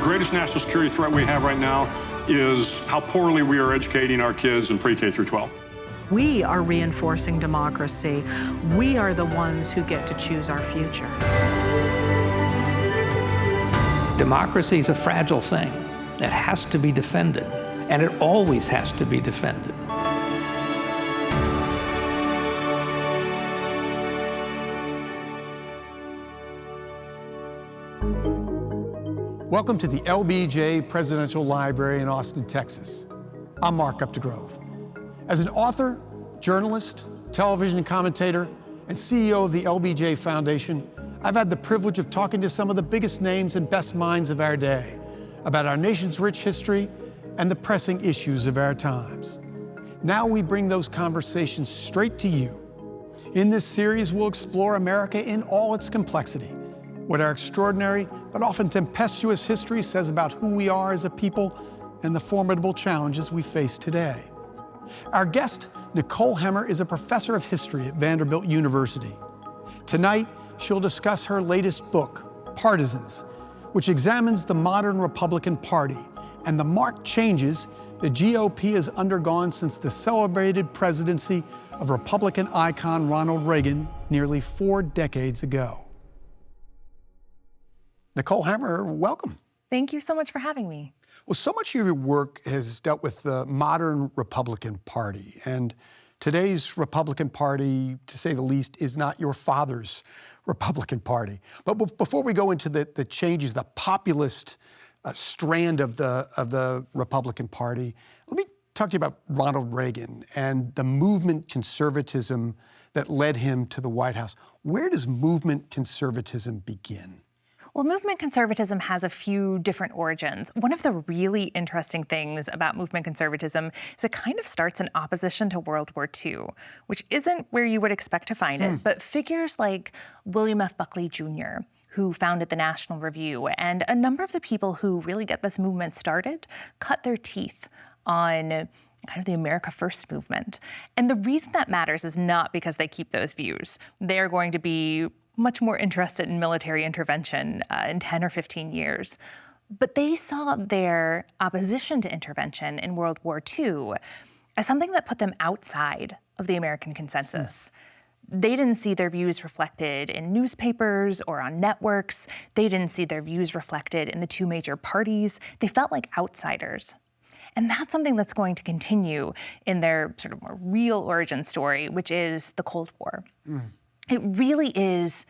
greatest national security threat we have right now is how poorly we are educating our kids in pre-K through 12. We are reinforcing democracy. We are the ones who get to choose our future. Democracy is a fragile thing. It has to be defended, and it always has to be defended. Welcome to the LBJ Presidential Library in Austin, Texas. I'm Mark Updegrove. As an author, journalist, television commentator, and CEO of the LBJ Foundation, I've had the privilege of talking to some of the biggest names and best minds of our day about our nation's rich history and the pressing issues of our times. Now we bring those conversations straight to you. In this series, we'll explore America in all its complexity, what our extraordinary but often tempestuous history says about who we are as a people and the formidable challenges we face today. Our guest, Nicole Hemmer, is a professor of history at Vanderbilt University. Tonight, she'll discuss her latest book, Partisans, which examines the modern Republican Party and the marked changes the GOP has undergone since the celebrated presidency of Republican icon Ronald Reagan nearly 4 decades ago. Nicole Hemmer, welcome. Thank you so much for having me. Well, so much of your work has dealt with the modern Republican Party, and today's Republican Party, to say the least, is not your father's Republican Party. But before we go into the changes, the populist strand of the Republican Party, let me talk to you about Ronald Reagan and the movement conservatism that led him to the White House. Where does movement conservatism begin? Well, movement conservatism has a few different origins. One of the really interesting things about movement conservatism is it kind of starts in opposition to World War II, which isn't where you would expect to find it, but figures like William F. Buckley Jr., who founded the National Review, and a number of the people who really get this movement started cut their teeth on kind of the America First movement. And the reason that matters is not because they keep those views. They're going to be much more interested in military intervention in 10 or 15 years. But they saw their opposition to intervention in World War II as something that put them outside of the American consensus. They didn't see their views reflected in newspapers or on networks. They didn't see their views reflected in the two major parties. They felt like outsiders. And that's something that's going to continue in their sort of more real origin story, which is the Cold War. It really is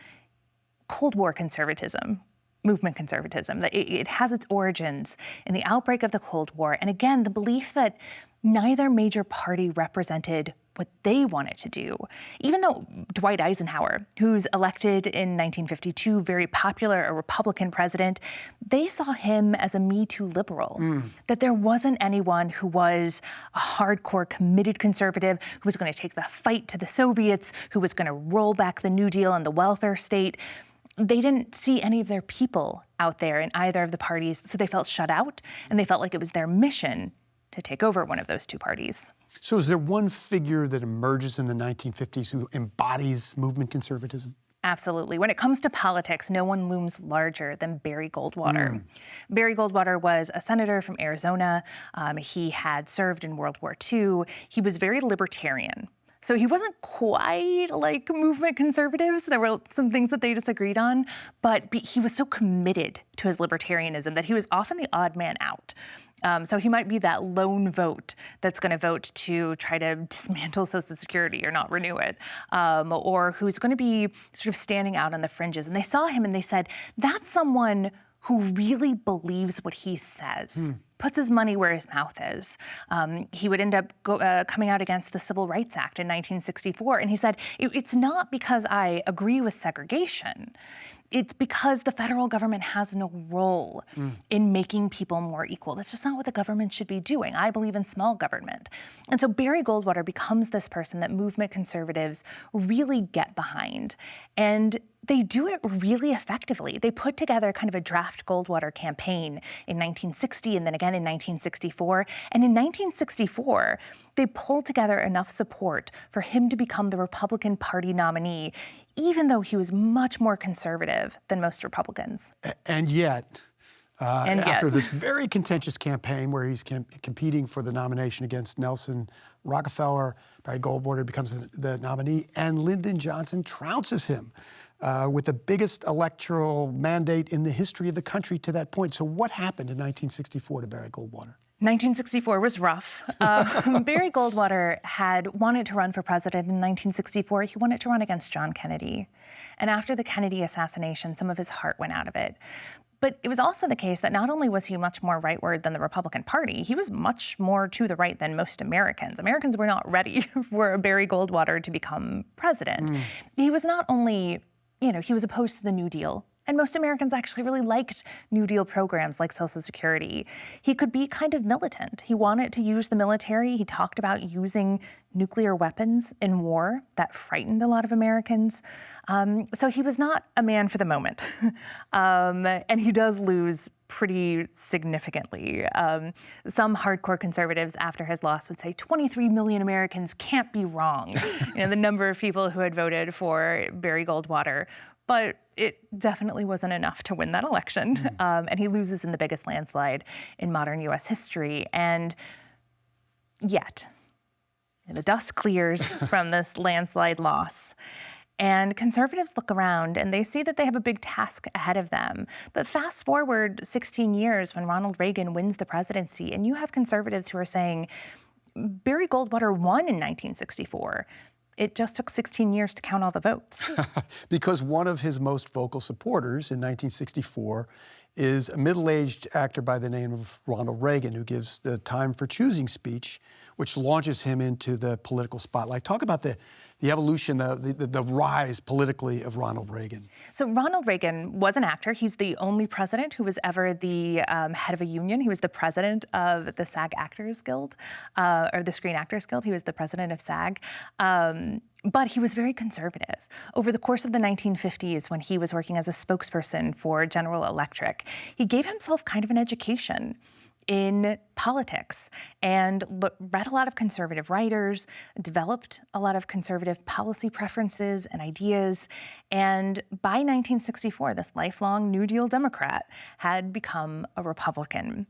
Cold War conservatism, movement conservatism, that it has its origins in the outbreak of the Cold War. And again, the belief that neither major party represented what they wanted to do. Even though Dwight Eisenhower, who's elected in 1952, very popular, a Republican president, they saw him as a Me Too liberal, that there wasn't anyone who was a hardcore committed conservative, who was going to take the fight to the Soviets, who was going to roll back the New Deal and the welfare state. They didn't see any of their people out there in either of the parties, so they felt shut out, and they felt like it was their mission to take over one of those two parties. So is there one figure that emerges in the 1950s who embodies movement conservatism? Absolutely. When it comes to politics, no one looms larger than Barry Goldwater. Barry Goldwater was a senator from Arizona. He had served in World War II. He was very libertarian. So he wasn't quite like movement conservatives. There were some things that they disagreed on, but he was so committed to his libertarianism that he was often the odd man out. So he might be that lone vote that's going to vote to try to dismantle Social Security or not renew it, or who's going to be sort of standing out on the fringes. And they saw him and they said, that's someone who really believes what he says, puts his money where his mouth is. He would end up coming out against the Civil Rights Act in 1964. And he said, it's not because I agree with segregation. It's because the federal government has no role in making people more equal. That's just not what the government should be doing. I believe in small government. And so Barry Goldwater becomes this person that movement conservatives really get behind. And they do it really effectively. They put together kind of a draft Goldwater campaign in 1960 and then again in 1964. And in 1964, they pulled together enough support for him to become the Republican Party nominee, even though he was much more conservative than most Republicans. And yet, after this very contentious campaign where he's competing for the nomination against Nelson Rockefeller. Barry Goldwater becomes the nominee, and Lyndon Johnson trounces him with the biggest electoral mandate in the history of the country to that point. So what happened in 1964 to Barry Goldwater? 1964 was rough. Barry Goldwater had wanted to run for president in 1964. He wanted to run against John Kennedy. And after the Kennedy assassination, some of his heart went out of it. But it was also the case that not only was he much more rightward than the Republican Party, he was much more to the right than most Americans. Americans were not ready for Barry Goldwater to become president. He was not only, he was opposed to the New Deal. And most Americans actually really liked New Deal programs like Social Security. He could be kind of militant. He wanted to use the military. He talked about using nuclear weapons in war. That frightened a lot of Americans. So he was not a man for the moment. And he does lose pretty significantly. Some hardcore conservatives after his loss would say 23 million Americans can't be wrong. The number of people who had voted for Barry Goldwater. But it definitely wasn't enough to win that election. And he loses in the biggest landslide in modern US history. And yet, the dust clears from this landslide loss. And conservatives look around and they see that they have a big task ahead of them. But fast forward 16 years when Ronald Reagan wins the presidency, and you have conservatives who are saying, Barry Goldwater won in 1964. It just took 16 years to count all the votes. Because one of his most vocal supporters in 1964 is a middle-aged actor by the name of Ronald Reagan, who gives the Time for Choosing speech, which launches him into the political spotlight. Talk about the evolution, the rise politically of Ronald Reagan. So Ronald Reagan was an actor. He's the only president who was ever the head of a union. He was the president of the SAG Actors Guild, or the Screen Actors Guild. He was the president of SAG. But he was very conservative. Over the course of the 1950s, when he was working as a spokesperson for General Electric, he gave himself kind of an education in politics and read a lot of conservative writers, developed a lot of conservative policy preferences and ideas. And by 1964, this lifelong New Deal Democrat had become a Republican.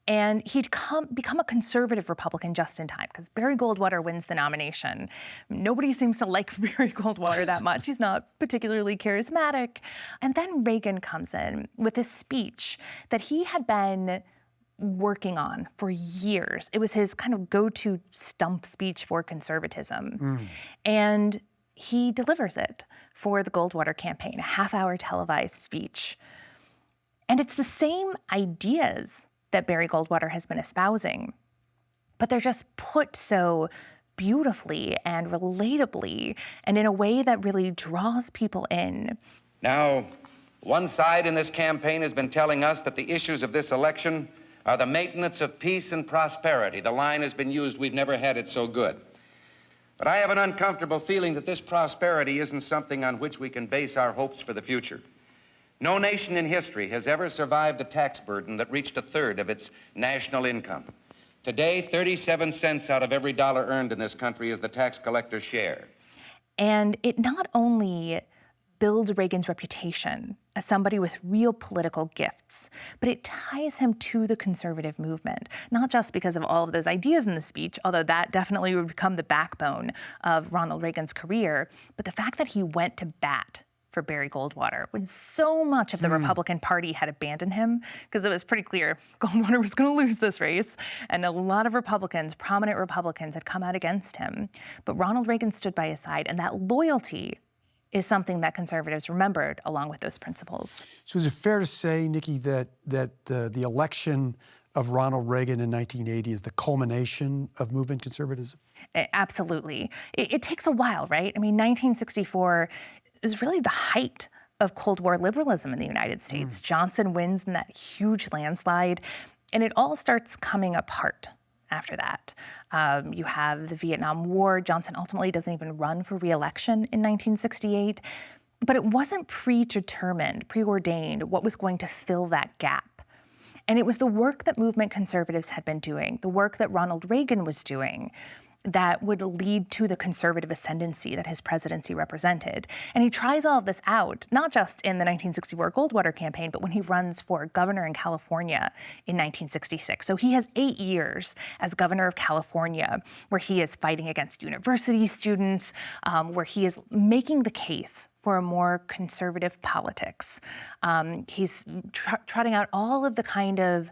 And he'd become a conservative Republican just in time, because Barry Goldwater wins the nomination. Nobody seems to like Barry Goldwater that much. He's not particularly charismatic. And then Reagan comes in with this speech that he had been working on for years. It was his kind of go-to stump speech for conservatism. And he delivers it for the Goldwater campaign, a half-hour televised speech. And it's the same ideas that Barry Goldwater has been espousing, but they're just put so beautifully and relatably and in a way that really draws people in. Now, one side in this campaign has been telling us that the issues of this election are the maintenance of peace and prosperity. The line has been used, we've never had it so good. But I have an uncomfortable feeling that this prosperity isn't something on which we can base our hopes for the future. No nation in history has ever survived a tax burden that reached a third of its national income. Today, 37 cents out of every dollar earned in this country is the tax collector's share. And it not only builds Reagan's reputation as somebody with real political gifts, but it ties him to the conservative movement, not just because of all of those ideas in the speech, although that definitely would become the backbone of Ronald Reagan's career, but the fact that he went to bat for Barry Goldwater when so much of the Republican Party had abandoned him, because it was pretty clear Goldwater was going to lose this race, and a lot of Republicans, prominent Republicans, had come out against him. But Ronald Reagan stood by his side, and that loyalty is something that conservatives remembered along with those principles. So is it fair to say, Nikki, that the election of Ronald Reagan in 1980 is the culmination of movement conservatism? Absolutely. It takes a while, right? I mean, 1964 is really the height of Cold War liberalism in the United States. Johnson wins in that huge landslide, and it all starts coming apart after that. You have the Vietnam War. Johnson ultimately doesn't even run for re-election in 1968, but it wasn't predetermined, preordained what was going to fill that gap. And it was the work that movement conservatives had been doing, the work that Ronald Reagan was doing, that would lead to the conservative ascendancy that his presidency represented. And he tries all of this out, not just in the 1964 Goldwater campaign, but when he runs for governor in California in 1966. So he has 8 years as governor of California, where he is fighting against university students, where he is making the case for a more conservative politics. He's trotting out all of the kind of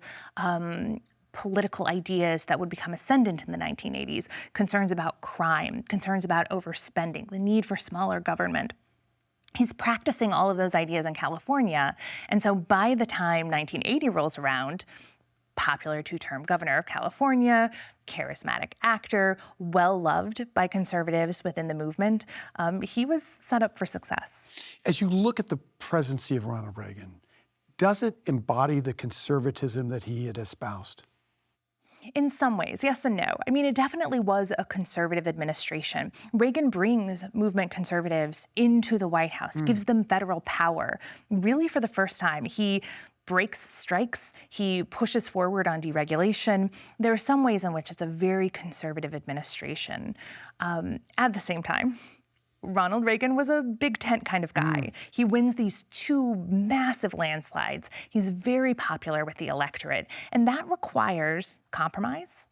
political ideas that would become ascendant in the 1980s, concerns about crime, concerns about overspending, the need for smaller government. He's practicing all of those ideas in California. And so by the time 1980 rolls around, popular two-term governor of California, charismatic actor, well-loved by conservatives within the movement, he was set up for success. As you look at the presidency of Ronald Reagan, does it embody the conservatism that he had espoused? In some ways, yes and no. I mean, it definitely was a conservative administration. Reagan brings movement conservatives into the White House, gives them federal power. Really, for the first time, he breaks strikes, he pushes forward on deregulation. There are some ways in which it's a very conservative administration. At the same time, Ronald Reagan was a big tent kind of guy. He wins these 2 massive landslides. He's very popular with the electorate, and that requires compromise.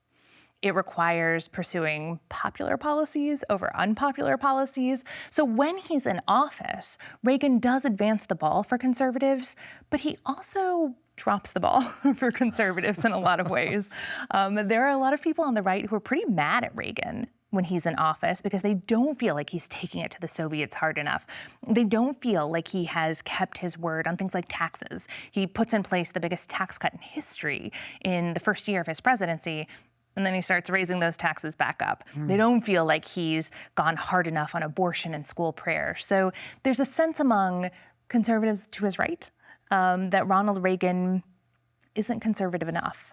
It requires pursuing popular policies over unpopular policies. So when he's in office, Reagan does advance the ball for conservatives, but he also drops the ball for conservatives in a lot of ways. There are a lot of people on the right who are pretty mad at Reagan when he's in office because they don't feel like he's taking it to the Soviets hard enough. They don't feel like he has kept his word on things like taxes. He puts in place the biggest tax cut in history in the first year of his presidency, and then he starts raising those taxes back up. They don't feel like he's gone hard enough on abortion and school prayer. So there's a sense among conservatives to his right that Ronald Reagan isn't conservative enough.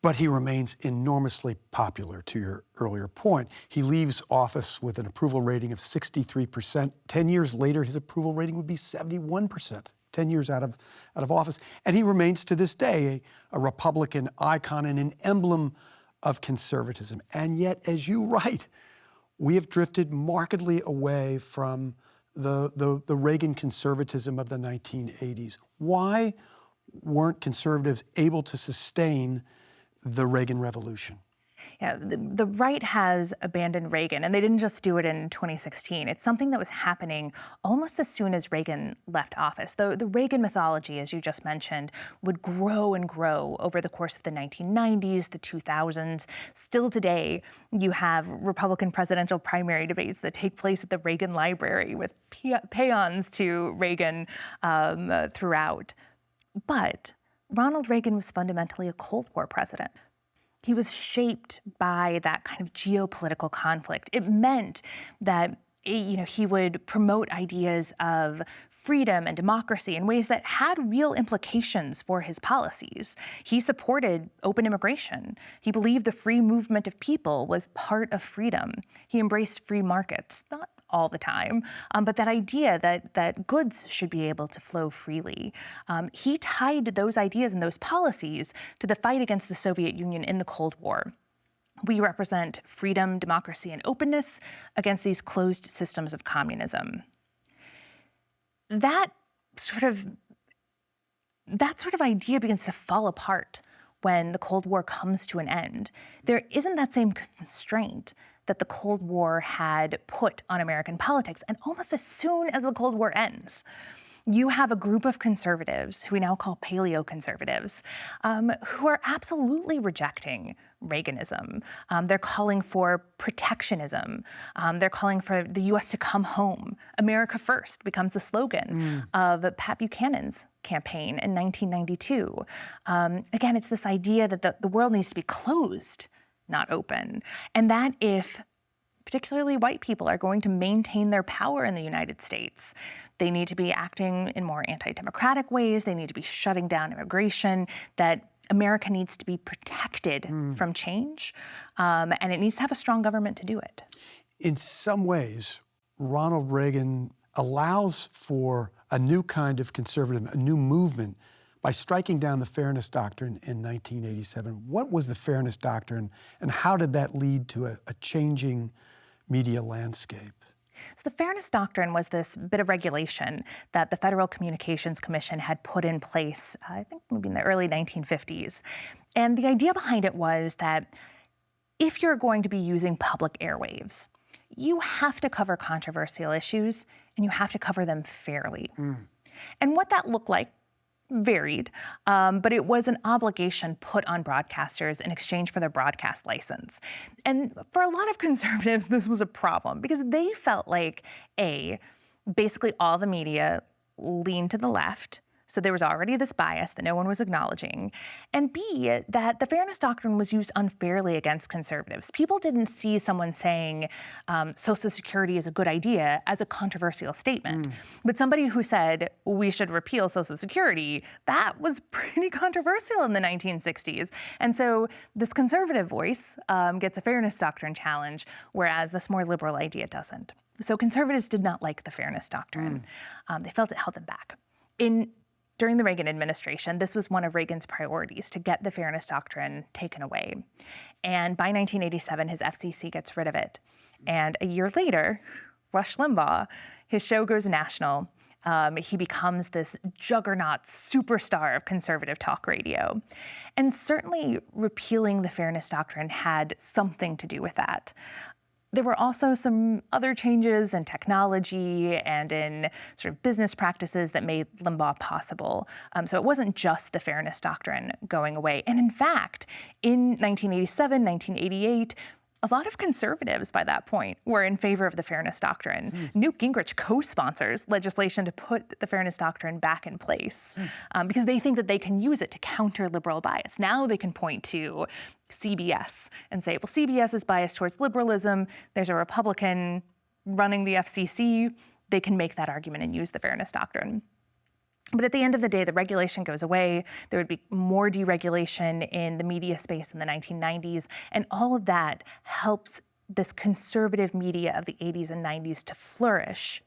But he remains enormously popular, to your earlier point. He leaves office with an approval rating of 63%. 10 years later, his approval rating would be 71%, 10 years out of office. And he remains to this day a Republican icon and an emblem of conservatism. And yet, as you write, we have drifted markedly away from the Reagan conservatism of the 1980s. Why weren't conservatives able to sustain the Reagan Revolution? Yeah, the right has abandoned Reagan, and they didn't just do it in 2016. It's something that was happening almost as soon as Reagan left office. The Reagan mythology, as you just mentioned, would grow and grow over the course of the 1990s, the 2000s. Still today, you have Republican presidential primary debates that take place at the Reagan Library with paeans to Reagan throughout. But Ronald Reagan was fundamentally a Cold War president. He was shaped by that kind of geopolitical conflict. It meant that he would promote ideas of freedom and democracy in ways that had real implications for his policies. He supported open immigration. He believed the free movement of people was part of freedom. He embraced free markets, not all the time, but that idea that goods should be able to flow freely. He tied those ideas and those policies to the fight against the Soviet Union in the Cold War. We represent freedom, democracy, and openness against these closed systems of communism. That sort of idea begins to fall apart when the Cold War comes to an end. There isn't that same constraint that the Cold War had put on American politics. And almost as soon as the Cold War ends, you have a group of conservatives, who we now call paleoconservatives, who are absolutely rejecting Reaganism. They're calling for protectionism. They're calling for the U.S. to come home. America First becomes the slogan of Pat Buchanan's campaign in 1992. Again, it's this idea that the world needs to be closed, not open. And that if particularly white people are going to maintain their power in the United States, they need to be acting in more anti-democratic ways. They need to be shutting down immigration, that America needs to be protected from change, and it needs to have a strong government to do it. In some ways, Ronald Reagan allows for a new kind of conservatism, a new movement, by striking down the Fairness Doctrine in 1987. What was the Fairness Doctrine, and how did that lead to a changing media landscape? So the Fairness Doctrine was this bit of regulation that the Federal Communications Commission had put in place, I think maybe in the early 1950s. And the idea behind it was that if you're going to be using public airwaves, you have to cover controversial issues and you have to cover them fairly. And what that looked like varied, but it was an obligation put on broadcasters in exchange for their broadcast license. And for a lot of conservatives, this was a problem because they felt like, A, basically all the media leaned to the left, so there was already this bias that no one was acknowledging, and B, that the Fairness Doctrine was used unfairly against conservatives. People didn't see someone saying Social Security is a good idea as a controversial statement. But somebody who said we should repeal Social Security, that was pretty controversial in the 1960s. And so this conservative voice gets a Fairness Doctrine challenge, whereas this more liberal idea doesn't. So conservatives did not like the Fairness Doctrine. They felt it held them back. During the Reagan administration, this was one of Reagan's priorities, to get the Fairness Doctrine taken away. And by 1987, his FCC gets rid of it. And a year later, Rush Limbaugh, his show goes national. He becomes this juggernaut superstar of conservative talk radio. And certainly repealing the Fairness Doctrine had something to do with that. There were also some other changes in technology and in sort of business practices that made Limbaugh possible. So it wasn't just the Fairness Doctrine going away. And in fact, in 1987, 1988, a lot of conservatives by that point were in favor of the Fairness Doctrine. Newt Gingrich co-sponsors legislation to put the Fairness Doctrine back in place because they think that they can use it to counter liberal bias. Now they can point to CBS and say, well, CBS is biased towards liberalism. There's a Republican running the FCC. They can make that argument and use the Fairness Doctrine. But at the end of the day, the regulation goes away. There would be more deregulation in the media space in the 1990s. And all of that helps this conservative media of the 80s and 90s to flourish.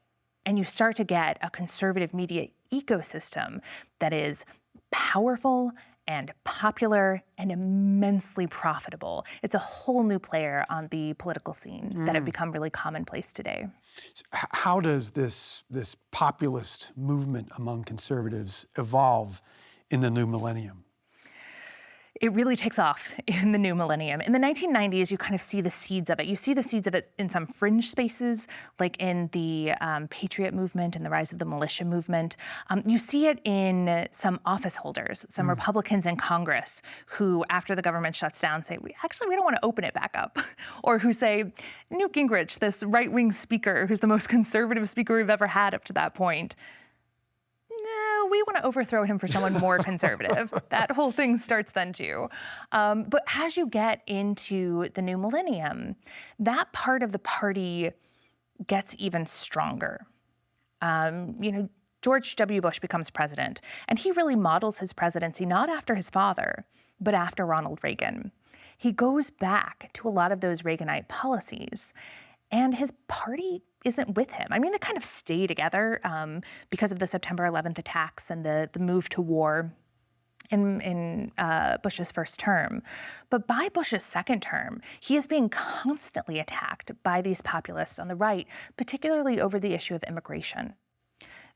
And you start to get a conservative media ecosystem that is powerful and popular and immensely profitable. It's a whole new player on the political scene that have become really commonplace today. So how does this populist movement among conservatives evolve in the new millennium? It really takes off in the new millennium. In the 1990s, you kind of see the seeds of it. You see the seeds of it in some fringe spaces, like in the Patriot movement and the rise of the militia movement. You see it in some office holders, some Republicans in Congress who, after the government shuts down, say, we don't want to open it back up. Or who say, Newt Gingrich, this right-wing speaker who's the most conservative speaker we've ever had up to that point, no, we want to overthrow him for someone more conservative. That whole thing starts then too. But as you get into the new millennium, that part of the party gets even stronger. George W. Bush becomes president, and he really models his presidency not after his father, but after Ronald Reagan. He goes back to a lot of those Reaganite policies, and his party isn't with him. I mean, they kind of stay together because of the September 11th attacks and the move to war in Bush's first term. But by Bush's second term, he is being constantly attacked by these populists on the right, particularly over the issue of immigration.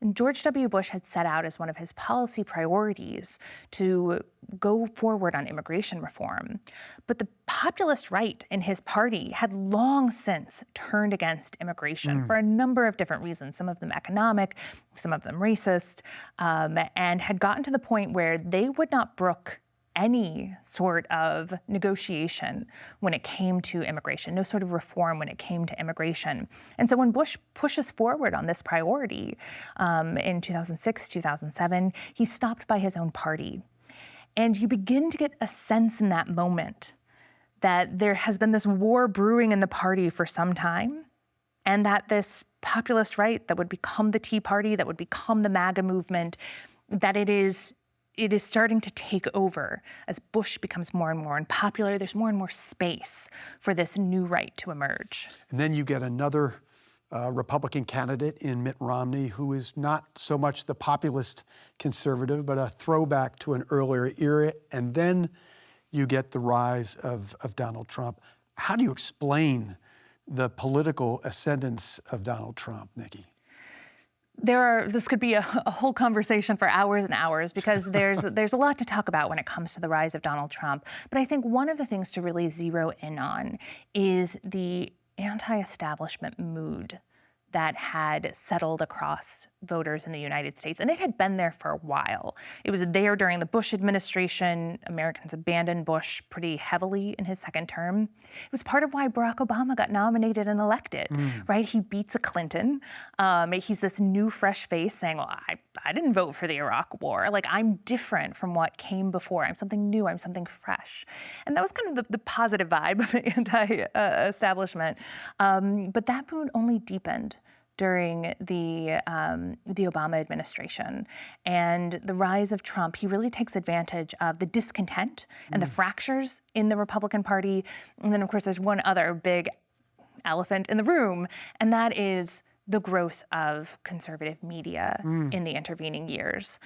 And George W. Bush had set out as one of his policy priorities to go forward on immigration reform. But the populist right in his party had long since turned against immigration for a number of different reasons, some of them economic, some of them racist, and had gotten to the point where they would not brook any sort of negotiation when it came to immigration, no sort of reform when it came to immigration. And so when Bush pushes forward on this priority in 2006, 2007, he's stopped by his own party. And you begin to get a sense in that moment that there has been this war brewing in the party for some time, and that this populist right that would become the Tea Party, that would become the MAGA movement, that it is starting to take over as Bush becomes more and more unpopular. There's more and more space for this new right to emerge. And then you get another Republican candidate in Mitt Romney, who is not so much the populist conservative, but a throwback to an earlier era. And then you get the rise of Donald Trump. How do you explain the political ascendance of Donald Trump, Nikki? This could be a whole conversation for hours and hours, because there's a lot to talk about when it comes to the rise of Donald Trump. But I think one of the things to really zero in on is the anti-establishment mood that had settled across voters in the United States. And it had been there for a while. It was there during the Bush administration. Americans abandoned Bush pretty heavily in his second term. It was part of why Barack Obama got nominated and elected, right? He beats a Clinton. He's this new, fresh face saying, well, I didn't vote for the Iraq War. Like, I'm different from what came before. I'm something new. I'm something fresh. And that was kind of the positive vibe of the anti-establishment. But that mood only deepened during the Obama administration. And the rise of Trump, he really takes advantage of the discontent and the fractures in the Republican Party. And then, of course, there's one other big elephant in the room, and that is the growth of conservative media in the intervening years.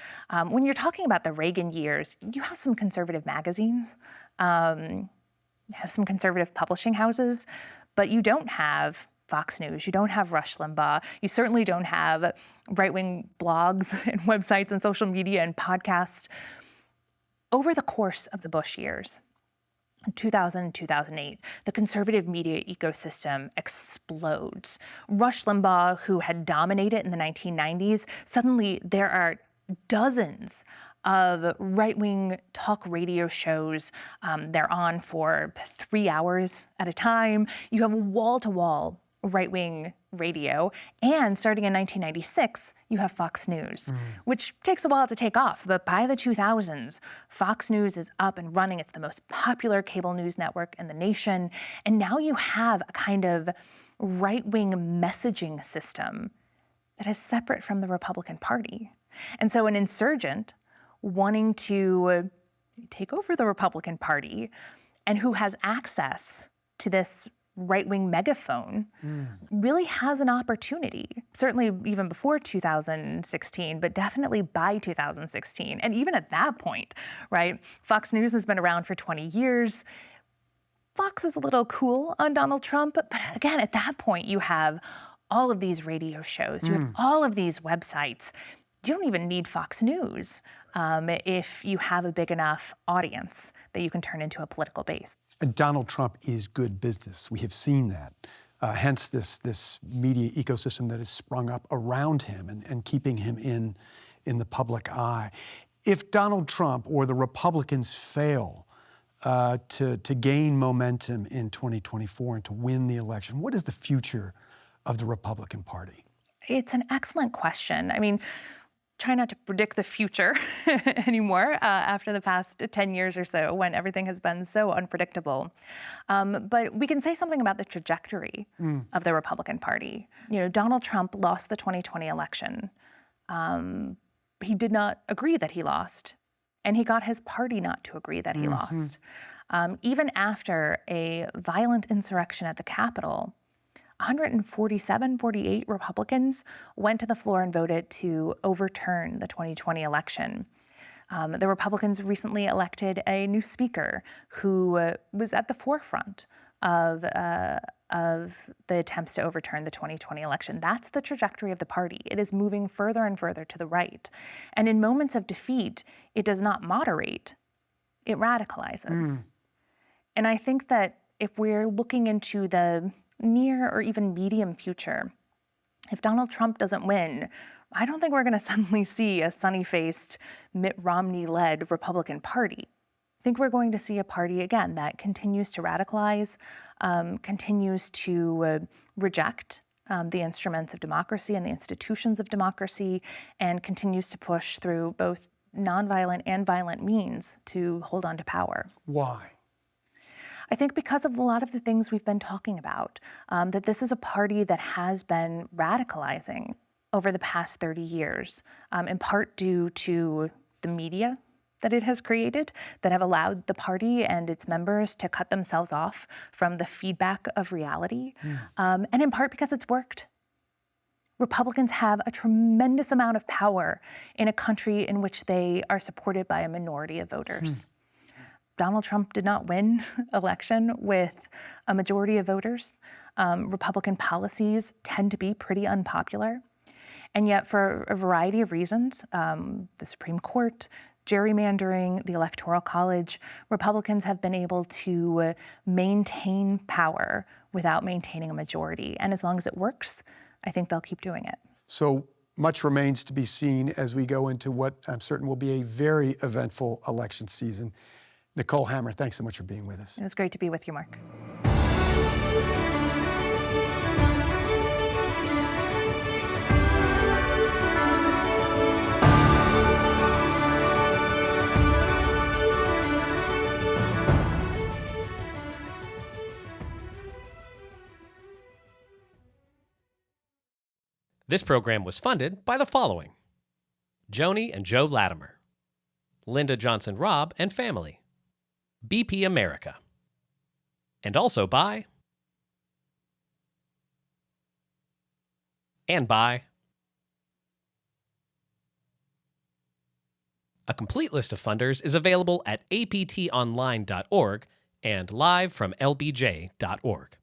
When you're talking about the Reagan years, you have some conservative magazines, you have some conservative publishing houses, but you don't have Fox News, you don't have Rush Limbaugh, you certainly don't have right-wing blogs and websites and social media and podcasts. Over the course of the Bush years, 2000 and 2008, the conservative media ecosystem explodes. Rush Limbaugh, who had dominated in the 1990s, suddenly there are dozens of right-wing talk radio shows. They're on for 3 hours at a time. You have wall-to-wall right-wing radio. And starting in 1996, you have Fox News, which takes a while to take off. But by the 2000s, Fox News is up and running. It's the most popular cable news network in the nation. And now you have a kind of right-wing messaging system that is separate from the Republican Party. And so an insurgent wanting to take over the Republican Party and who has access to this right-wing megaphone really has an opportunity, certainly even before 2016, but definitely by 2016. And even at that point, right, Fox News has been around for 20 years. Fox is a little cool on Donald Trump, but again, at that point, you have all of these radio shows, you have all of these websites. You don't even need Fox News if you have a big enough audience that you can turn into a political base. And Donald Trump is good business. We have seen that. Hence this media ecosystem that has sprung up around him and keeping him in the public eye. If Donald Trump or the Republicans fail to gain momentum in 2024 and to win the election, what is the future of the Republican Party? It's an excellent question. I mean, try not to predict the future anymore after the past 10 years or so when everything has been so unpredictable. But we can say something about the trajectory of the Republican Party. You know, Donald Trump lost the 2020 election. He did not agree that he lost, and he got his party not to agree that he lost. Even after a violent insurrection at the Capitol, 48 Republicans went to the floor and voted to overturn the 2020 election. The Republicans recently elected a new speaker who was at the forefront of the attempts to overturn the 2020 election. That's the trajectory of the party. It is moving further and further to the right. And in moments of defeat, it does not moderate, it radicalizes. And I think that if we're looking into the near or even medium future, if Donald Trump doesn't win, I don't think we're going to suddenly see a sunny-faced, Mitt Romney-led Republican Party. I think we're going to see a party, again, that continues to radicalize, continues to reject the instruments of democracy and the institutions of democracy, and continues to push through both nonviolent and violent means to hold on to power. Why? I think because of a lot of the things we've been talking about, that this is a party that has been radicalizing over the past 30 years, in part due to the media that it has created that have allowed the party and its members to cut themselves off from the feedback of reality, and in part because it's worked. Republicans have a tremendous amount of power in a country in which they are supported by a minority of voters. Donald Trump did not win election with a majority of voters. Republican policies tend to be pretty unpopular. And yet, for a variety of reasons, the Supreme Court, gerrymandering, the Electoral College, Republicans have been able to maintain power without maintaining a majority. And as long as it works, I think they'll keep doing it. So much remains to be seen as we go into what I'm certain will be a very eventful election season. Nicole Hemmer, thanks so much for being with us. It was great to be with you, Mark. This program was funded by the following: Joni and Joe Latimer, Linda Johnson Robb and family, BP America, and also by A complete list of funders is available at aptonline.org and live from lbj.org.